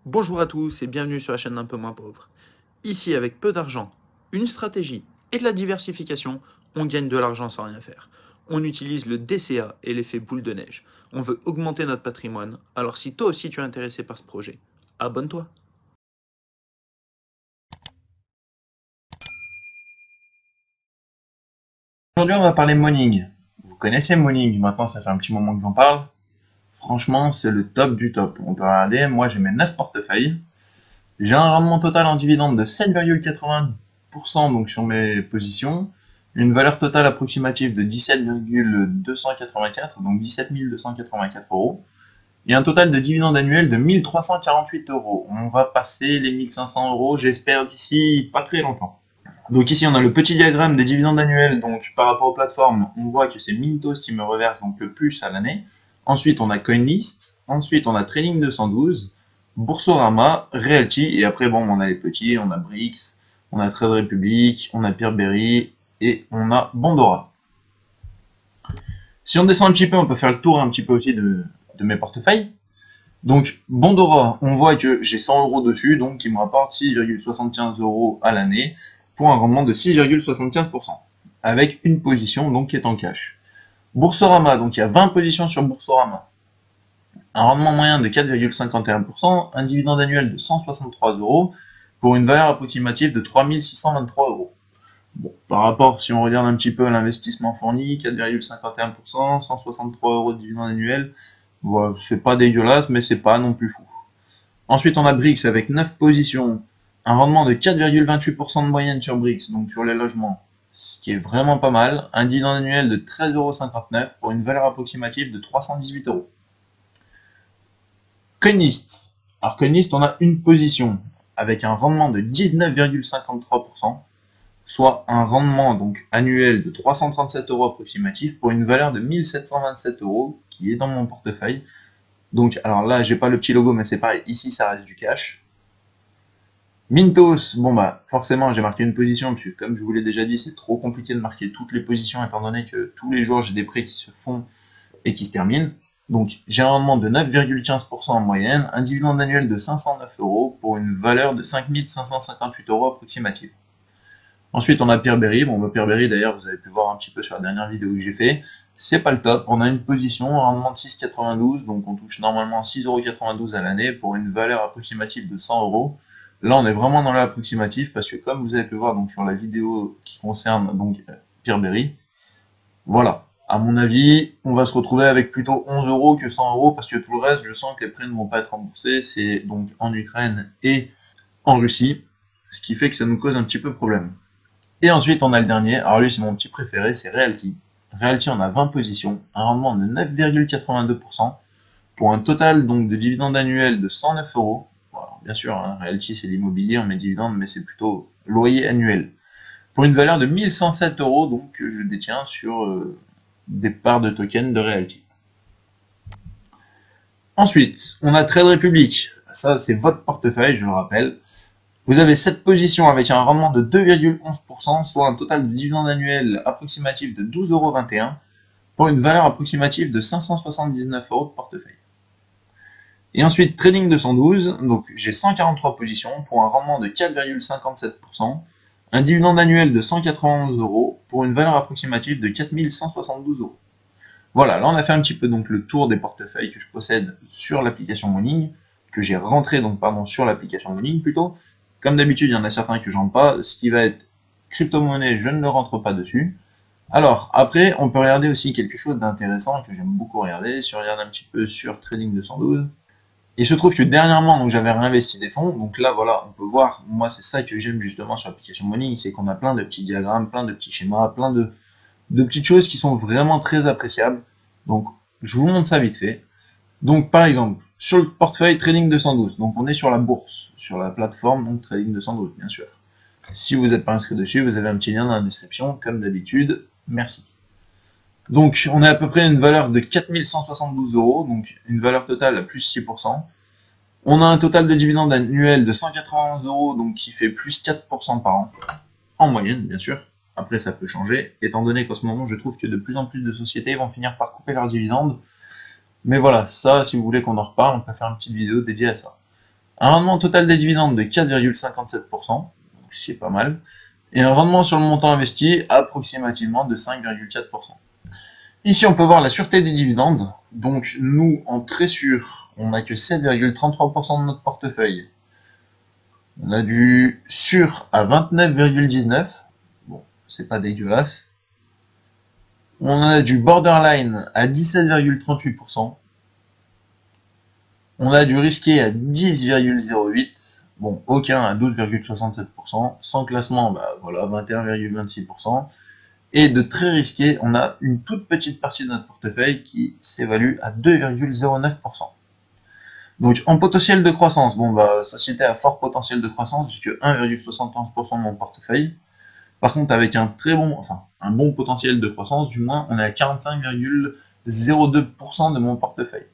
Bonjour à tous et bienvenue sur la chaîne d'un peu moins pauvre. Ici, avec peu d'argent, une stratégie et de la diversification, on gagne de l'argent sans rien faire. On utilise le DCA et l'effet boule de neige. On veut augmenter notre patrimoine, alors si toi aussi tu es intéressé par ce projet, abonne-toi. Aujourd'hui, on va parler Morning. Vous connaissez Morning, maintenant ça fait un petit moment que j'en parle. Franchement, c'est le top du top. On peut regarder, moi j'ai mes 9 portefeuilles. J'ai un rendement total en dividende de 7,80% donc sur mes positions. Une valeur totale approximative de 17,284, donc 17 284 euros. Et un total de dividende annuel de 1348 euros. On va passer les 1500 euros, j'espère, d'ici pas très longtemps. Donc ici, on a le petit diagramme des dividendes annuels. Donc par rapport aux plateformes, on voit que c'est Mintos qui me reverse donc le plus à l'année. Ensuite, on a CoinList. Ensuite, on a Trading 212, Boursorama, Realty. Et après, bon, on a les petits, on a Brix, on a Trade Republic, on a Peerberry et on a Bondora. Si on descend un petit peu, on peut faire le tour un petit peu aussi de mes portefeuilles. Donc Bondora, on voit que j'ai 100 euros dessus, donc qui me rapporte 6,75 euros à l'année pour un rendement de 6,75%, avec une position donc qui est en cash. Boursorama, donc il y a 20 positions sur Boursorama, un rendement moyen de 4,51%, un dividende annuel de 163 euros pour une valeur approximative de 3623 euros. Bon, par rapport, si on regarde un petit peu l'investissement fourni, 4,51%, 163 euros de dividende annuel, voilà, c'est pas dégueulasse, mais c'est pas non plus fou. Ensuite, on a Brix avec 9 positions, un rendement de 4,28% de moyenne sur Brix, donc sur les logements, ce qui est vraiment pas mal. Un dividende annuel de 13,59 € pour une valeur approximative de 318 euros. Coinlist. Alors Coinlist, on a une position avec un rendement de 19,53%, soit un rendement donc annuel de 337 euros approximatif pour une valeur de 1727 euros qui est dans mon portefeuille. Donc, alors là, j'ai pas le petit logo, mais c'est pareil. Ici, ça reste du cash. Mintos, bon bah, forcément, j'ai marqué une position, parce que comme je vous l'ai déjà dit, c'est trop compliqué de marquer toutes les positions, étant donné que tous les jours, j'ai des prêts qui se font et qui se terminent. Donc, j'ai un rendement de 9,15% en moyenne, un dividende annuel de 509 euros pour une valeur de 5558 euros approximative. Ensuite, on a Peerberry. Bon, bah, Peerberry, d'ailleurs, vous avez pu voir un petit peu sur la dernière vidéo que j'ai fait. C'est pas le top. On a une position, un rendement de 6,92. Donc, on touche normalement 6,92 € à l'année pour une valeur approximative de 100 euros. Là, on est vraiment dans l'approximatif parce que, comme vous avez pu voir donc, sur la vidéo qui concerne donc Peerberry, voilà. À mon avis, on va se retrouver avec plutôt 11 euros que 100 euros parce que tout le reste, je sens que les prêts ne vont pas être remboursés. C'est donc en Ukraine et en Russie, ce qui fait que ça nous cause un petit peu problème. Et ensuite, on a le dernier. Alors lui, c'est mon petit préféré, c'est Realty. Realty, on a 20 positions, un rendement de 9,82% pour un total donc de dividendes annuels de 109 euros. Voilà, bien sûr, hein, Realty, c'est l'immobilier, on met dividendes, mais c'est plutôt loyer annuel. Pour une valeur de 1107 euros, donc que je détiens sur des parts de tokens de Realty. Ensuite, on a Trade Republic. Ça, c'est votre portefeuille, je le rappelle. Vous avez cette position avec un rendement de 2,11%, soit un total de dividende annuel approximatif de 12,21 € pour une valeur approximative de 579 euros de portefeuille. Et ensuite, Trading 212, donc j'ai 143 positions pour un rendement de 4,57%, un dividende annuel de 191 euros pour une valeur approximative de 4172 euros. Voilà, là on a fait un petit peu donc le tour des portefeuilles que je possède sur l'application Morning, que j'ai rentré donc pardon sur l'application Morning plutôt. Comme d'habitude, il y en a certains que j'entre pas. Ce qui va être crypto-monnaie, je ne le rentre pas dessus. Alors, après, on peut regarder aussi quelque chose d'intéressant que j'aime beaucoup regarder. Si on regarde un petit peu sur Trading 212, il se trouve que dernièrement, donc j'avais réinvesti des fonds. Donc là, voilà, on peut voir, moi c'est ça que j'aime justement sur l'application Morning, c'est qu'on a plein de petits diagrammes, plein de petits schémas, plein de petites choses qui sont vraiment très appréciables. Donc, je vous montre ça vite fait. Donc, par exemple, sur le portefeuille Trading 212, donc on est sur la bourse, sur la plateforme donc Trading 212, bien sûr. Si vous n'êtes pas inscrit dessus, vous avez un petit lien dans la description, comme d'habitude. Merci. Donc, on est à peu près une valeur de 4172 euros, donc une valeur totale à plus 6%. On a un total de dividendes annuels de 191 euros, donc qui fait plus 4% par an, en moyenne, bien sûr. Après, ça peut changer, étant donné qu'en ce moment, je trouve que de plus en plus de sociétés vont finir par couper leurs dividendes. Mais voilà, ça, si vous voulez qu'on en reparle, on peut faire une petite vidéo dédiée à ça. Un rendement total des dividendes de 4,57%, donc c'est pas mal, et un rendement sur le montant investi approximativement de 5,4%. Ici, on peut voir la sûreté des dividendes. Donc, nous, en très sûr, on n'a que 7,33% de notre portefeuille. On a du sûr à 29,19. Bon, c'est pas dégueulasse. On a du borderline à 17,38%. On a du risqué à 10,08. Bon, aucun à 12,67%. Sans classement, bah voilà, 21,26%. Et de très risqué, on a une toute petite partie de notre portefeuille qui s'évalue à 2,09%. Donc en potentiel de croissance, bon bah société à fort potentiel de croissance, j'ai que 1,71% de mon portefeuille. Par contre avec un très bon, enfin un bon potentiel de croissance, du moins on est à 45,02% de mon portefeuille.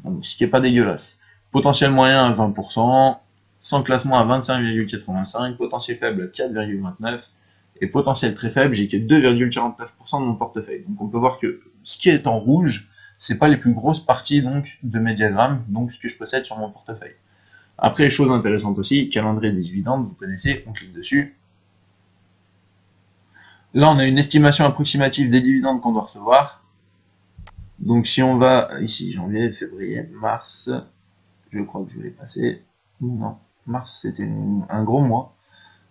Donc ce qui est pas dégueulasse. Potentiel moyen à 20%, sans classement à 25,85, potentiel faible à 4,29 et potentiel très faible, j'ai que 2,49% de mon portefeuille. Donc on peut voir que ce qui est en rouge, c'est pas les plus grosses parties donc de mes diagrammes, donc ce que je possède sur mon portefeuille. Après, chose intéressante aussi, calendrier des dividendes, vous connaissez, on clique dessus. Là, on a une estimation approximative des dividendes qu'on doit recevoir. Donc si on va ici, janvier, février, mars, je crois que je l'ai passé. Non, mars c'était un gros mois.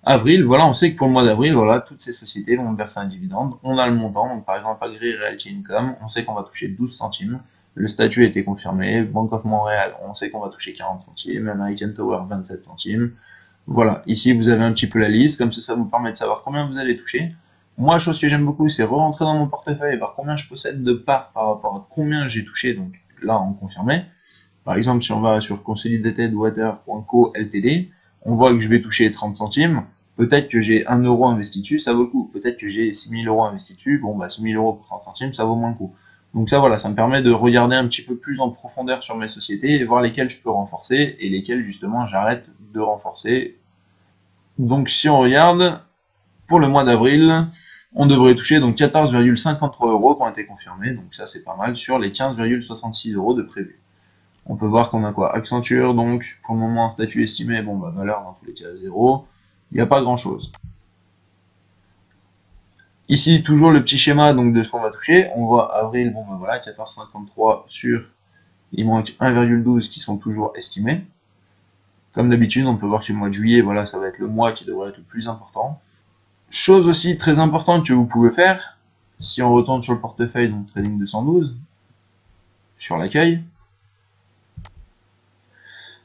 Avril, voilà, on sait que pour le mois d'avril, voilà, toutes ces sociétés vont verser un dividende. On a le montant, donc par exemple Agri Realty Income, on sait qu'on va toucher 12 centimes. Le statut a été confirmé. Bank of Montréal, on sait qu'on va toucher 40 centimes. American Tower, 27 centimes. Voilà, ici vous avez un petit peu la liste, comme ça vous permet de savoir combien vous allez toucher. Moi, chose que j'aime beaucoup, c'est re-rentrer dans mon portefeuille et voir combien je possède de parts par rapport à combien j'ai touché, donc là, on confirmait. Par exemple, si on va sur consolidatedwater.co Ltd, on voit que je vais toucher 30 centimes. Peut-être que j'ai 1 euro investi dessus, ça vaut le coup. Peut-être que j'ai 6 000 euros investis dessus, bon bah 6 000 euros pour 30 centimes, ça vaut moins le coup. Donc ça voilà, ça me permet de regarder un petit peu plus en profondeur sur mes sociétés et voir lesquelles je peux renforcer et lesquelles justement j'arrête de renforcer. Donc si on regarde, pour le mois d'avril, on devrait toucher donc 14,53 euros qui ont été confirmés, donc ça c'est pas mal, sur les 15,66 euros de prévu. On peut voir qu'on a quoi? Accenture, donc pour le moment statut estimé, bon bah valeur dans tous les cas à 0. Il n'y a pas grand chose. Ici, toujours le petit schéma donc de ce qu'on va toucher. On voit avril, bon ben voilà, 14,53 sur, il manque 1,12 qui sont toujours estimés. Comme d'habitude, on peut voir que le mois de juillet, voilà, ça va être le mois qui devrait être le plus important. Chose aussi très importante que vous pouvez faire, si on retourne sur le portefeuille, donc Trading 212, sur l'accueil,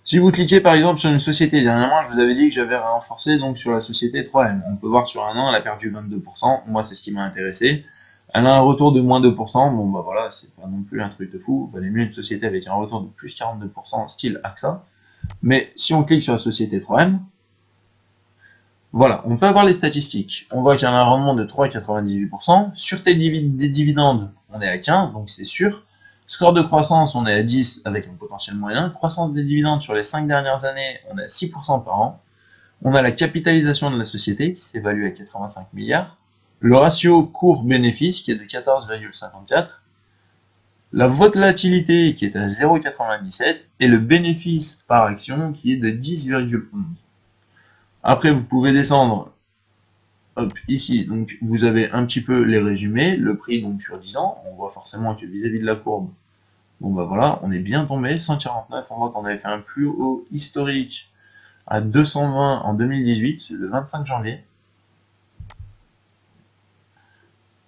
si vous cliquez par exemple sur une société, dernièrement je vous avais dit que j'avais renforcé donc sur la société 3M. On peut voir sur un an elle a perdu 22%, moi c'est ce qui m'a intéressé. Elle a un retour de moins 2%, bon bah voilà, c'est pas non plus un truc de fou. Il valait mieux une société avec un retour de plus 42% style AXA. Mais si on clique sur la société 3M, voilà, on peut avoir les statistiques. On voit qu'il y a un rendement de 3,98%. Sûreté des dividendes, on est à 15, donc c'est sûr. Score de croissance, on est à 10 avec un potentiel moyen. Croissance des dividendes sur les 5 dernières années, on est à 6% par an. On a la capitalisation de la société qui s'évalue à 85 milliards. Le ratio cours-bénéfice qui est de 14,54. La volatilité qui est à 0,97 et le bénéfice par action qui est de 10,11. Après, vous pouvez descendre hop, ici, donc vous avez un petit peu les résumés, le prix donc sur 10 ans, on voit forcément que vis-à-vis de la courbe, bon bah voilà, on est bien tombé, 149, on voit qu'on avait fait un plus haut historique à 220 en 2018, le 25 janvier.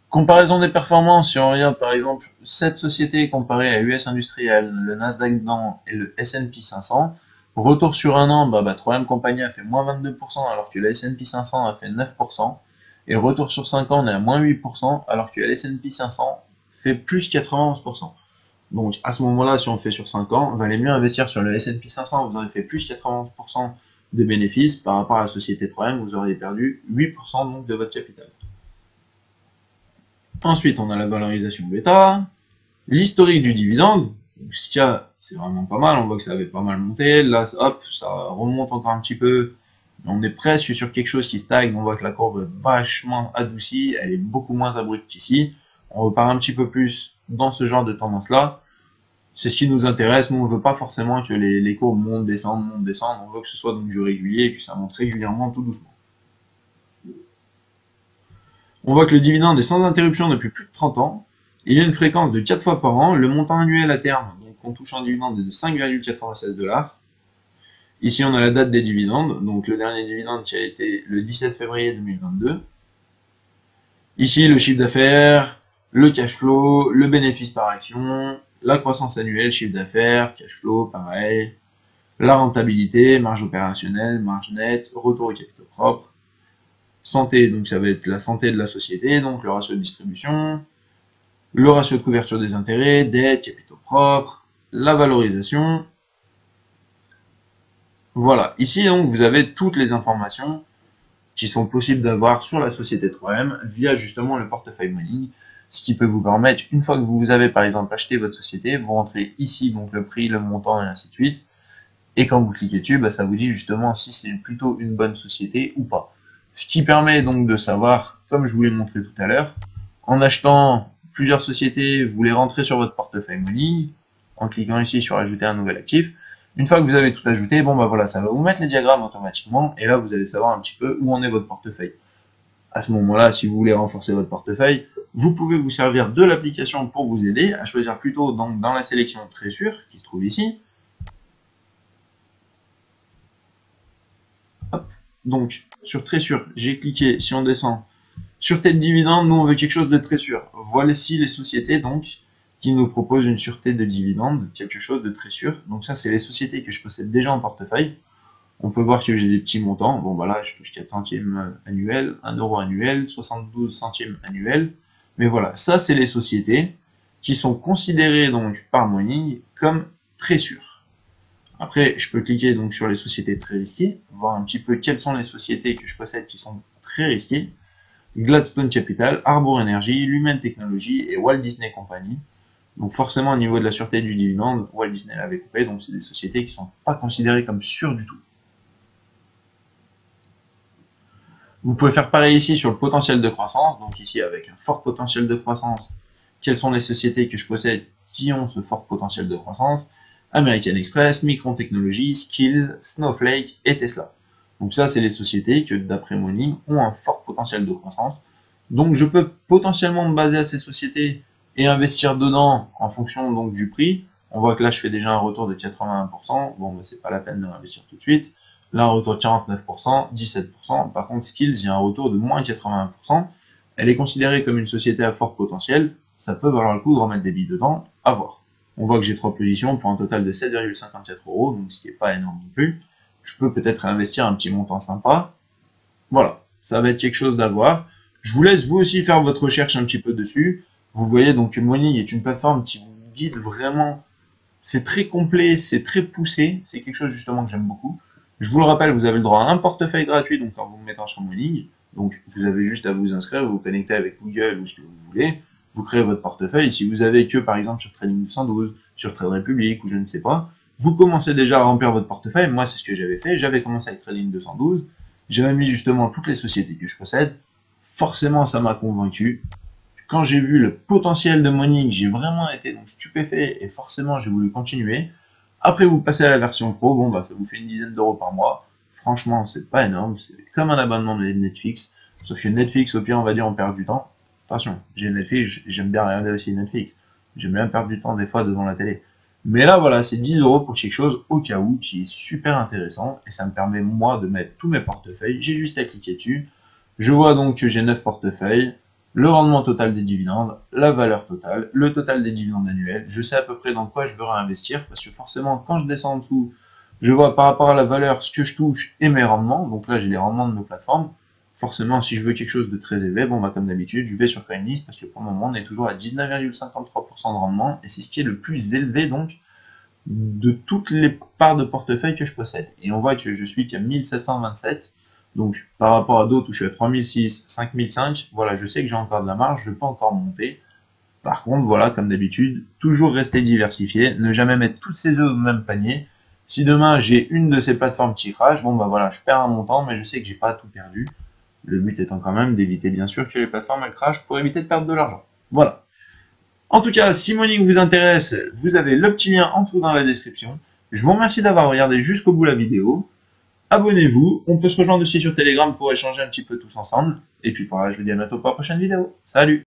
Comparaison des performances, si on regarde par exemple cette société comparée à US Industrial, le Nasdaq Dans et le S&P 500, retour sur un an, 3M Compagnie a fait moins 22% alors que le S&P 500 a fait 9%, et retour sur 5 ans on est à moins 8% alors que le S&P 500 fait plus 91%. Donc à ce moment-là, si on fait sur 5 ans, valait mieux investir sur le S&P 500, vous aurez fait plus 91% de bénéfices par rapport à la société 3M, vous auriez perdu 8% donc de votre capital. Ensuite, on a la valorisation bêta, l'historique du dividende. Donc, ce qu'il y a, c'est vraiment pas mal. On voit que ça avait pas mal monté. Là, hop, ça remonte encore un petit peu. On est presque sur quelque chose qui stagne. On voit que la courbe est vachement adoucie. Elle est beaucoup moins abrupte qu'ici. On repart un petit peu plus dans ce genre de tendance-là. C'est ce qui nous intéresse. Nous, on veut pas forcément que les courbes montent, descendent, montent, descendent. On veut que ce soit donc du régulier et que ça monte régulièrement tout doucement. On voit que le dividende est sans interruption depuis plus de 30 ans. Il y a une fréquence de 4 fois par an. Le montant annuel à terme, donc qu'on touche en dividende, est de 5,96 $. Ici, on a la date des dividendes. Donc, le dernier dividende qui a été le 17 février 2022. Ici, le chiffre d'affaires, le cash flow, le bénéfice par action, la croissance annuelle, chiffre d'affaires, cash flow, pareil, la rentabilité, marge opérationnelle, marge nette, retour au capitaux propres, santé, donc ça va être la santé de la société, donc le ratio de distribution, le ratio de couverture des intérêts, dette, capitaux propres, la valorisation. Voilà, ici donc vous avez toutes les informations qui sont possibles d'avoir sur la société 3M via justement le portefeuille Morning, ce qui peut vous permettre, une fois que vous avez par exemple acheté votre société, vous rentrez ici donc le prix, le montant et ainsi de suite, et quand vous cliquez dessus, ça vous dit justement si c'est plutôt une bonne société ou pas. Ce qui permet donc de savoir, comme je vous l'ai montré tout à l'heure, en achetant plusieurs sociétés, vous les rentrez sur votre portefeuille Morning, en cliquant ici sur ajouter un nouvel actif. Une fois que vous avez tout ajouté, voilà, ça va vous mettre les diagrammes automatiquement, et là vous allez savoir un petit peu où en est votre portefeuille. À ce moment-là, si vous voulez renforcer votre portefeuille, vous pouvez vous servir de l'application pour vous aider à choisir plutôt donc dans la sélection Trésure, qui se trouve ici. Hop. Donc, sur Trésure, j'ai cliqué, si on descend, sur tête dividende, nous on veut quelque chose de très sûr. Voilà ici les sociétés donc qui nous proposent une sûreté de dividende, quelque chose de très sûr. Donc ça, c'est les sociétés que je possède déjà en portefeuille. On peut voir que j'ai des petits montants. Bon, là, je touche 4 centimes annuels, 1 euro annuel, 72 centimes annuels. Mais voilà, ça, c'est les sociétés qui sont considérées donc par Morning comme très sûres. Après, je peux cliquer donc sur les sociétés très risquées, voir un petit peu quelles sont les sociétés que je possède qui sont très risquées. Gladstone Capital, Arbor Energy, Lumen Technology et Walt Disney Company. Donc forcément, au niveau de la sûreté du dividende, Walt Disney l'avait coupé, donc c'est des sociétés qui ne sont pas considérées comme sûres du tout. Vous pouvez faire pareil ici sur le potentiel de croissance, donc ici avec un fort potentiel de croissance, quelles sont les sociétés que je possède qui ont ce fort potentiel de croissance? American Express, Micron Technology, Skills, Snowflake et Tesla. Donc ça, c'est les sociétés que, d'après Morning, ont un fort potentiel de croissance. Donc je peux potentiellement me baser à ces sociétés et investir dedans en fonction donc du prix. On voit que là, je fais déjà un retour de 81%. Bon, c'est pas la peine de réinvestir tout de suite. Là, un retour de 49%, 17%. Par contre, Skills, il y a un retour de moins 81%. Elle est considérée comme une société à fort potentiel. Ça peut valoir le coup de remettre des billes dedans, à voir. On voit que j'ai 3 positions pour un total de 7,54 €, donc ce qui n'est pas énorme non plus. Je peux peut-être investir un petit montant sympa. Voilà, ça va être quelque chose d'avoir. Je vous laisse vous aussi faire votre recherche un petit peu dessus. Vous voyez donc que Morning est une plateforme qui vous guide vraiment. C'est très complet, c'est très poussé. C'est quelque chose justement que j'aime beaucoup. Je vous le rappelle, vous avez le droit à un portefeuille gratuit donc en vous mettant sur Morning. Donc vous avez juste à vous inscrire, vous vous connectez avec Google ou ce que vous voulez. Vous créez votre portefeuille. Si vous avez que par exemple sur Trading 212, sur Trade Republic ou je ne sais pas, vous commencez déjà à remplir votre portefeuille. Moi, c'est ce que j'avais fait. J'avais commencé avec Trading 212. J'avais mis justement toutes les sociétés que je possède. Forcément, ça m'a convaincu. Quand j'ai vu le potentiel de Morning, j'ai vraiment été donc stupéfait et forcément, j'ai voulu continuer. Après, vous passez à la version pro. Ça vous fait une dizaine d'euros par mois. Franchement, c'est pas énorme. C'est comme un abonnement de Netflix. Sauf que Netflix, au pire, on va dire, on perd du temps. Attention, j'ai Netflix, j'aime bien regarder aussi Netflix. J'aime bien perdre du temps des fois devant la télé. Mais là, voilà, c'est 10 € pour quelque chose au cas où qui est super intéressant et ça me permet, moi, de mettre tous mes portefeuilles. J'ai juste à cliquer dessus. Je vois donc que j'ai 9 portefeuilles, le rendement total des dividendes, la valeur totale, le total des dividendes annuels. Je sais à peu près dans quoi je veux réinvestir parce que forcément, quand je descends en dessous, je vois par rapport à la valeur ce que je touche et mes rendements. Donc là, j'ai les rendements de nos plateformes. Forcément, si je veux quelque chose de très élevé, comme d'habitude, je vais sur CoinList parce que pour le moment, on est toujours à 19,53% de rendement et c'est ce qui est le plus élevé donc de toutes les parts de portefeuille que je possède. Et on voit que je suis qu'à 1727, donc par rapport à d'autres où je suis à 3006, 5005, voilà, je sais que j'ai encore de la marge, je peux encore monter. Par contre, voilà, comme d'habitude, toujours rester diversifié, ne jamais mettre toutes ses œufs au même panier. Si demain j'ai une de ces plateformes qui crash, voilà, je perds un montant, mais je sais que j'ai pas tout perdu. Le but étant quand même d'éviter bien sûr que les plateformes elles crachent pour éviter de perdre de l'argent. Voilà. En tout cas, si Monique vous intéresse, vous avez le petit lien en dessous dans la description. Je vous remercie d'avoir regardé jusqu'au bout la vidéo. Abonnez-vous, on peut se rejoindre aussi sur Telegram pour échanger un petit peu tous ensemble. Et puis voilà, je vous dis à bientôt pour la prochaine vidéo. Salut!